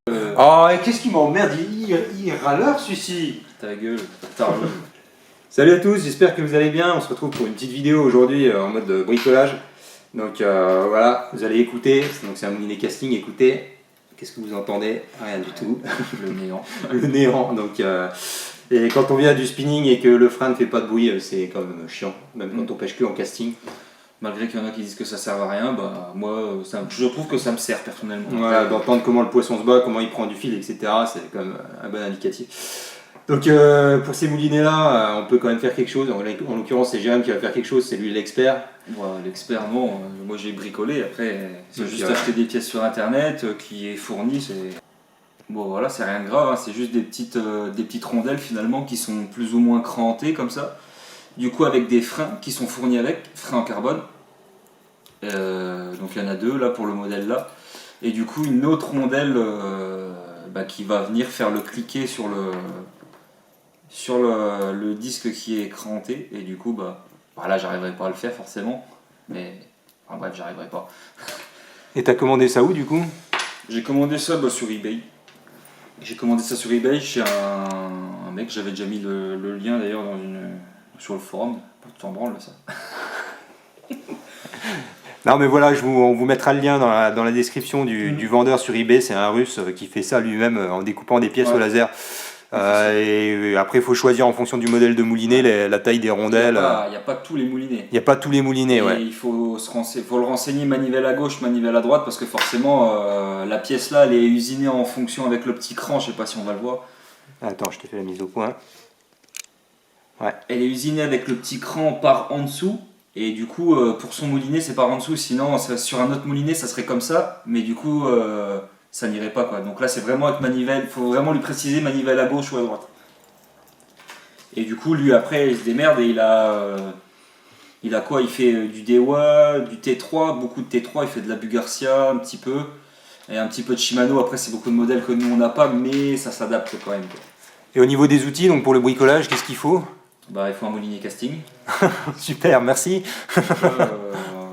Oh, et qu'est-ce qui m'emmerde, il râleur celui-ci. Ta gueule, tarlo. Salut à tous, j'espère que vous allez bien. On se retrouve pour une petite vidéo aujourd'hui en mode bricolage. Donc voilà, vous allez écouter. Donc c'est un moulinet casting, écoutez. Qu'est-ce que vous entendez? Rien du tout. Le néant. Le néant. Donc, et quand on vient du spinning et que le frein ne fait pas de bruit, c'est quand même chiant. Même quand on pêche que en casting. Malgré qu'il y en a qui disent que ça sert à rien, bah moi je trouve que ça me sert personnellement. Voilà, d'entendre comment le poisson se bat, comment il prend du fil, etc. C'est quand même un bon indicatif. Donc pour ces moulinets là, on peut quand même faire quelque chose. En l'occurrence c'est Jérôme qui va faire quelque chose, c'est lui l'expert. Voilà, l'expert non, moi j'ai bricolé, après c'est Donc, juste acheter des pièces sur internet qui est fourni, c'est... Bon voilà, c'est rien de grave, hein, c'est juste des petites rondelles finalement qui sont plus ou moins crantées comme ça. Du coup avec des freins qui sont fournis avec, freins en carbone. Donc il y en a deux là pour le modèle là. Et du coup une autre rondelle qui va venir faire le cliquet sur le disque qui est cranté. Et du coup là j'arriverai pas à le faire forcément. Mais enfin, bref, j'arriverai pas. Et t'as commandé ça où du coup? J'ai commandé ça sur eBay. J'ai commandé ça sur eBay chez un mec, j'avais déjà mis le lien d'ailleurs sur le forum. Tu t'en branles ça. Non mais voilà, on vous mettra le lien dans la description du vendeur sur eBay. C'est un russe qui fait ça lui-même en découpant des pièces au laser. Et après il faut choisir en fonction du modèle de moulinet la taille des rondelles. Il n'y a pas tous les moulinets. Il n'y a pas tous les moulinets, ouais. Il faut le renseigner manivelle à gauche, manivelle à droite, parce que forcément la pièce là elle est usinée en fonction avec le petit cran, je sais pas si on va le voir. Attends, je te fais la mise au point. Ouais. Elle est usinée avec le petit cran par en dessous. Et du coup, pour son moulinet, c'est par en dessous. Sinon, sur un autre moulinet, ça serait comme ça. Mais du coup, ça n'irait pas, quoi. Donc là, c'est vraiment avec manivelle. Il faut vraiment lui préciser manivelle à gauche ou à droite. Et du coup, lui, après, il se démerde et il a quoi? Il fait du Dewa, du T3, beaucoup de T3. Il fait de la Bugarcia un petit peu. Et un petit peu de Shimano. Après, c'est beaucoup de modèles que nous, on n'a pas. Mais ça s'adapte quand même, quoi. Et au niveau des outils, donc pour le bricolage, qu'est-ce qu'il faut? Il faut un moulinet casting. Super, merci.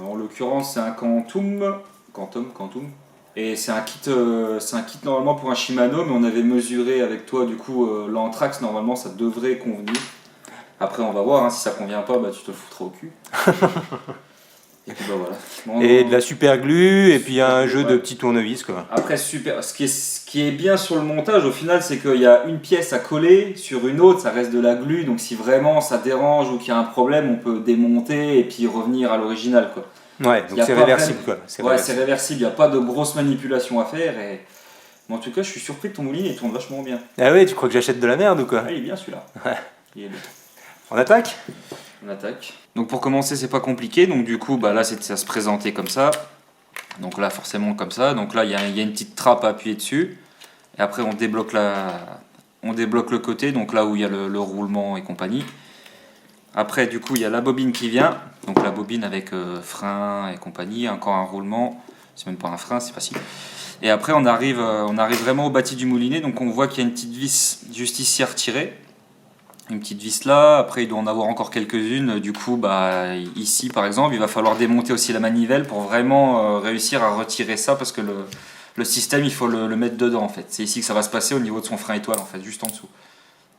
En l'occurrence, c'est un Quantum. Et c'est un kit normalement pour un Shimano, mais on avait mesuré avec toi du coup l'Anthrax, normalement ça devrait convenir. Après on va voir, hein, si ça convient pas, tu te le foutras au cul. Et puis voilà. Bon, et de la super glue, et puis un jeu de petits tournevis quoi. Après ce qui est bien sur le montage au final, c'est qu'il y a une pièce à coller sur une autre, ça reste de la glue, donc si vraiment ça dérange ou qu'il y a un problème, on peut démonter et puis revenir à l'original quoi. Ouais, donc c'est réversible quoi. C'est réversible, il n'y a pas de grosse manipulation à faire. Mais en tout cas, je suis surpris que ton moulinet il tourne vachement bien. Ah ouais, tu crois que j'achète de la merde ou quoi? Ah, il est bien celui-là. Ouais. Il est bien. On attaque? On attaque. Donc pour commencer, c'est pas compliqué. Donc du coup, là, ça se présentait comme ça. Donc là, forcément comme ça. Donc là, il y a une petite trappe à appuyer dessus. Et après, on débloque le côté, donc là où il y a le roulement et compagnie. Après, du coup, il y a la bobine qui vient. Donc la bobine avec frein et compagnie, encore un roulement. C'est même pas un frein, c'est facile. Et après, on arrive vraiment au bâti du moulinet. Donc on voit qu'il y a une petite vis juste ici à retirer. Une petite vis là. Après, il doit en avoir encore quelques-unes. Du coup, ici, par exemple, il va falloir démonter aussi la manivelle pour vraiment réussir à retirer ça. Parce que le système, il faut le mettre dedans, en fait. C'est ici que ça va se passer au niveau de son frein étoile, en fait, juste en dessous.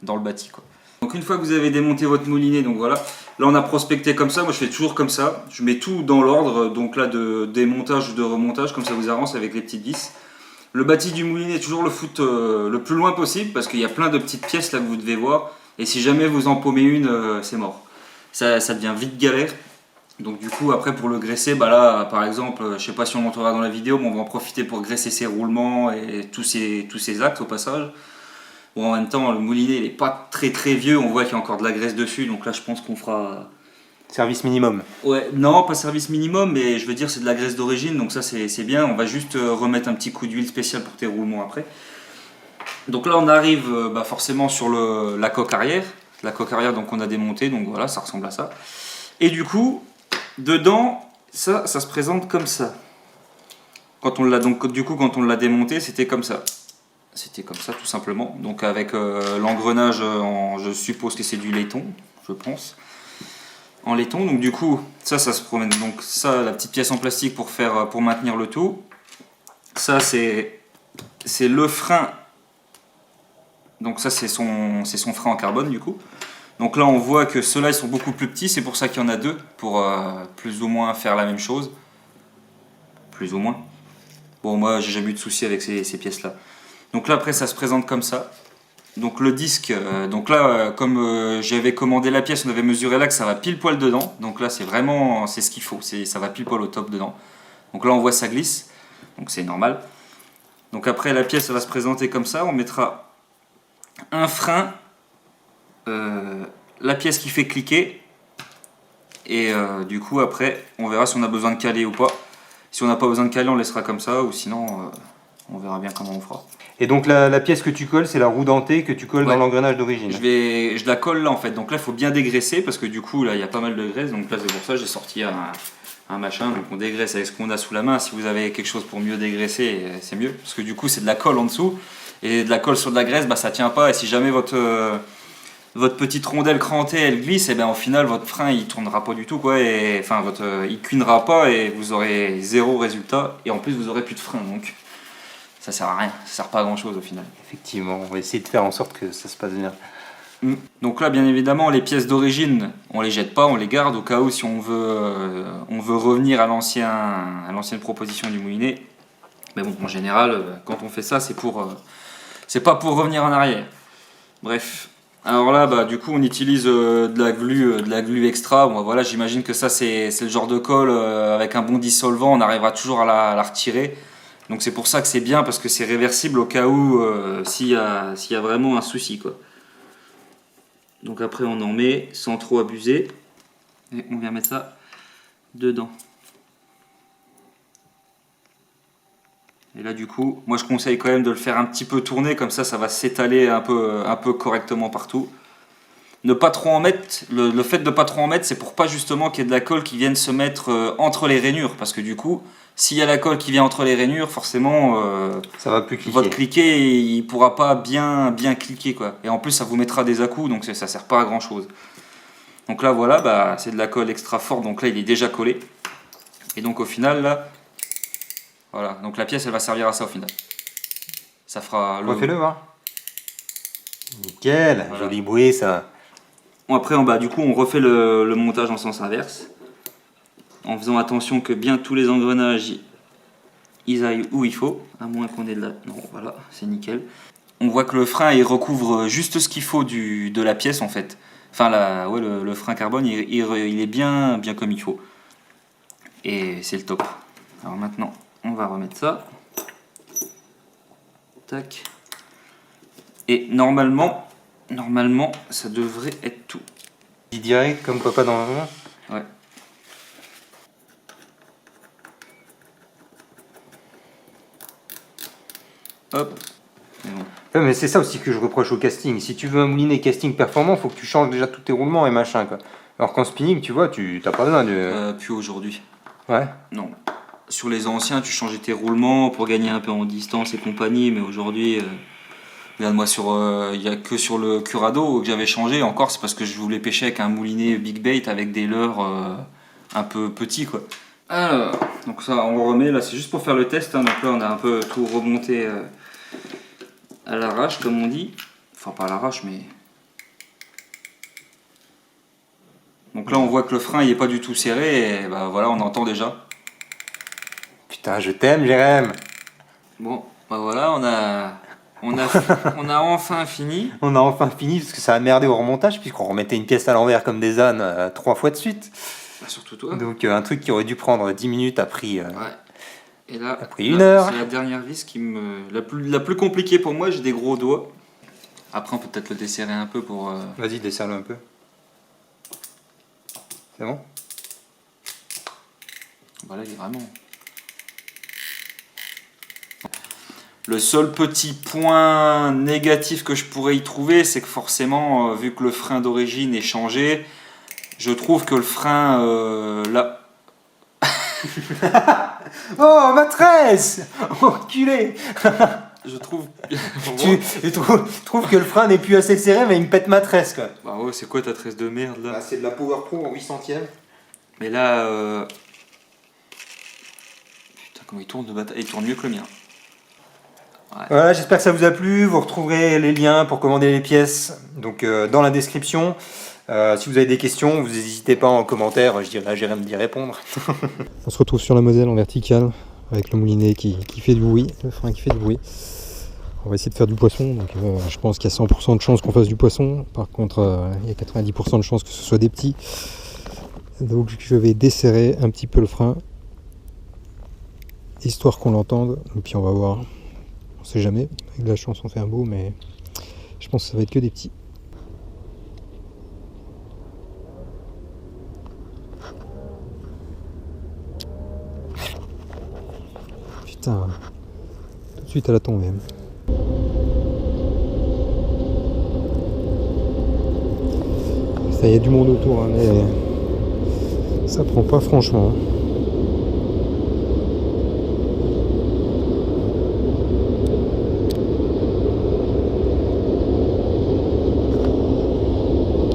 Dans le bâti, quoi. Donc une fois que vous avez démonté votre moulinet, donc voilà, là on a prospecté comme ça, moi je fais toujours comme ça, je mets tout dans l'ordre, donc là de démontage ou de remontage, comme ça vous avance avec les petites vis. Le bâti du moulinet, toujours le foutre le plus loin possible, parce qu'il y a plein de petites pièces là que vous devez voir, et si jamais vous en paumez une, c'est mort. Ça devient vite galère, donc du coup après pour le graisser, là par exemple, je sais pas si on montrera dans la vidéo, mais on va en profiter pour graisser ses roulements et tous ces axes au passage. Bon, en même temps, le moulinet il est pas très très vieux, on voit qu'il y a encore de la graisse dessus, donc là je pense qu'on fera... Service minimum. Ouais, non, pas service minimum, mais je veux dire c'est de la graisse d'origine, donc ça c'est bien, on va juste remettre un petit coup d'huile spéciale pour tes roulements après. Donc là on arrive forcément sur la coque arrière, donc on a démonté, donc voilà, ça ressemble à ça. Et du coup, dedans, ça se présente comme ça. Quand on l'a démonté, c'était comme ça. C'était comme ça tout simplement, donc avec l'engrenage, je suppose que c'est du laiton, je pense, en laiton, donc du coup ça se promène, donc ça la petite pièce en plastique pour maintenir le tout, ça c'est c'est le frein. Donc ça c'est son frein en carbone du coup. Donc là on voit que ceux-là ils sont beaucoup plus petits, c'est pour ça qu'il y en a deux, pour plus ou moins faire la même chose. Plus ou moins. Bon moi j'ai jamais eu de soucis avec ces pièces-là. Donc là après ça se présente comme ça. Donc le disque, donc là comme j'avais commandé la pièce, on avait mesuré là que ça va pile poil dedans. Donc là c'est vraiment, c'est ce qu'il faut, ça va pile poil au top dedans. Donc là on voit ça glisse, donc c'est normal. Donc après la pièce elle va se présenter comme ça, on mettra un frein, la pièce qui fait cliquer, et du coup après on verra si on a besoin de caler ou pas. Si on n'a pas besoin de caler on laissera comme ça, ou sinon on verra bien comment on fera. Et donc la pièce que tu colles, c'est la roue dentée que tu colles dans l'engrenage d'origine. Je la colle là en fait, donc là il faut bien dégraisser parce que du coup là il y a pas mal de graisse, donc là c'est pour ça que j'ai sorti un machin, donc on dégraisse avec ce qu'on a sous la main. Si vous avez quelque chose pour mieux dégraisser, c'est mieux, parce que du coup c'est de la colle en dessous, et de la colle sur de la graisse, bah ça tient pas, et si jamais votre petite rondelle crantée elle glisse, et ben au final votre frein il tournera pas du tout quoi, et enfin il cuinera pas et vous aurez zéro résultat, et en plus vous aurez plus de frein, donc ça sert à rien, ça sert pas à grand chose au final. Effectivement, on va essayer de faire en sorte que ça se passe bien. Donc là bien évidemment les pièces d'origine on les jette pas, on les garde au cas où si on veut revenir à l'ancienne proposition du moulinet. Mais bon en général quand on fait ça c'est pas pour revenir en arrière. Bref. Alors là bah du coup on utilise de la glu extra. Bon voilà, j'imagine que ça c'est le genre de colle avec un bon dissolvant, on arrivera toujours à la retirer. Donc c'est pour ça que c'est bien, parce que c'est réversible au cas où s'il y a vraiment un souci quoi. Donc après on en met sans trop abuser, et on vient mettre ça dedans. Et là du coup, moi je conseille quand même de le faire un petit peu tourner, comme ça va s'étaler un peu correctement partout. Ne pas trop en mettre, le fait de ne pas trop en mettre, c'est pour pas justement qu'il y ait de la colle qui vienne se mettre entre les rainures, parce que du coup, s'il y a la colle qui vient entre les rainures, forcément, ça va plus cliquer. Votre cliquer, il pourra pas bien cliquer quoi. Et en plus, ça vous mettra des à-coups, donc ça sert pas à grand chose. Donc là, voilà, bah, c'est de la colle extra forte, donc là, il est déjà collé. Et donc au final, là, voilà, donc la pièce, elle va servir à ça au final. Ça fera le. Refais-le, voir. Nickel, voilà. Joli bruit ça. Bon, après, en bas, du coup, on refait le montage en sens inverse, en faisant attention que bien tous les engrenages ils aillent où il faut, à moins qu'on ait de la... Non, voilà, c'est nickel. On voit que le frein, il recouvre juste ce qu'il faut de la pièce, en fait. Enfin, le frein carbone, il est bien comme il faut. Et c'est le top. Alors maintenant, on va remettre ça. Tac. Et normalement, ça devrait être tout. Direct, comme papa dans la main. Ouais. Hop. Bon. Ouais, mais c'est ça aussi que je reproche au casting. Si tu veux un moulinet casting performant, faut que tu changes déjà tous tes roulements et machin quoi. Alors qu'en spinning, tu vois, tu t'as pas besoin de. Plus aujourd'hui. Ouais. Non. Sur les anciens, tu changeais tes roulements pour gagner un peu en distance et compagnie, mais aujourd'hui, regarde-moi il y a que sur le Curado que j'avais changé. Encore, c'est parce que je voulais pêcher avec un moulinet big bait avec des leurres un peu petits quoi. Alors, donc ça, on remet là, c'est juste pour faire le test. Hein, donc là, on a un peu tout remonté à l'arrache, comme on dit. Enfin, pas à l'arrache, mais. Donc là, on voit que le frein, il est pas du tout serré, et bah voilà, on entend déjà. Putain, je t'aime, Jérém. Bon, bah voilà, on a enfin fini. On a enfin fini, parce que ça a merdé au remontage, puisqu'on remettait une pièce à l'envers comme des ânes 3 fois de suite. Bah, surtout toi. Donc un truc qui aurait dû prendre 10 minutes a pris, ouais. Et là, a pris 1 heure. C'est la dernière vis qui la plus compliquée pour moi, j'ai des gros doigts. Après, on peut peut-être le desserrer un peu pour... Vas-y, desserre-le un peu. C'est bon ? Voilà, il est vraiment... Le seul petit point négatif que je pourrais y trouver, c'est que forcément, vu que le frein d'origine est changé, je trouve que le frein là... Oh, maîtresse! Enculé! Je trouve... tu trouves que le frein n'est plus assez serré, mais il me pète ma tresse quoi. Bah ouais, c'est quoi ta tresse de merde là? Bah, c'est de la Power Pro en 800ème. Mais là... Putain, comment il tourne de bataille. Il tourne mieux que le mien. Ouais. Voilà, j'espère que ça vous a plu. Vous retrouverez les liens pour commander les pièces donc, dans la description. Si vous avez des questions, vous n'hésitez pas en commentaire, je dirais à Jérém d'y répondre. On se retrouve sur la Moselle en verticale avec le moulinet qui fait du bruit, le frein qui fait du bruit. On va essayer de faire du poisson, donc je pense qu'il y a 100% de chances qu'on fasse du poisson. Par contre, il y a 90% de chances que ce soit des petits. Donc je vais desserrer un petit peu le frein, histoire qu'on l'entende, et puis on va voir. On sait jamais, avec de la chance on fait un beau, mais je pense que ça va être que des petits. Putain, tout de suite à la tombée. Ça y a du monde autour, hein, mais ça prend pas franchement.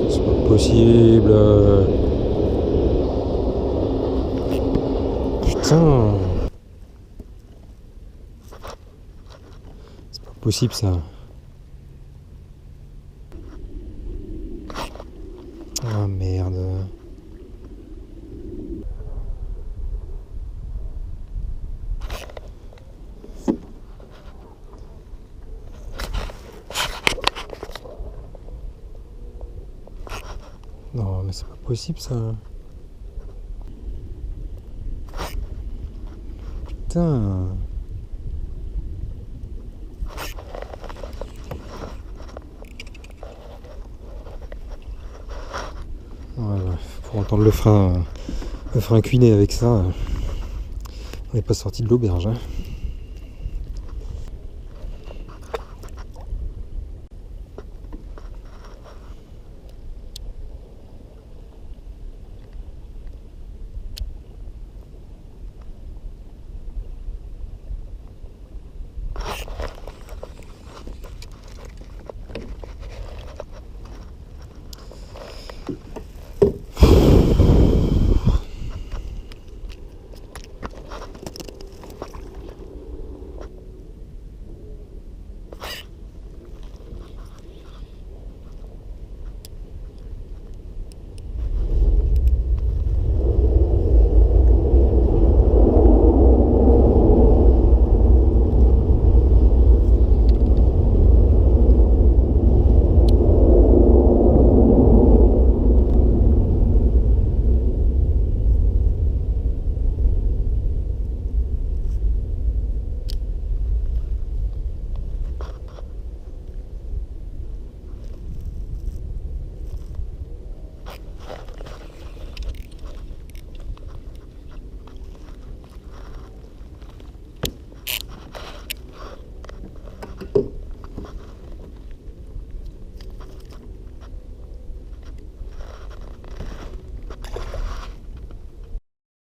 C'est pas possible. Putain. C'est pas possible ça. Ah merde. Non mais c'est pas possible ça. Putain. Voilà, pour entendre le frein cuiner avec ça, on n'est pas sorti de l'auberge. Hein.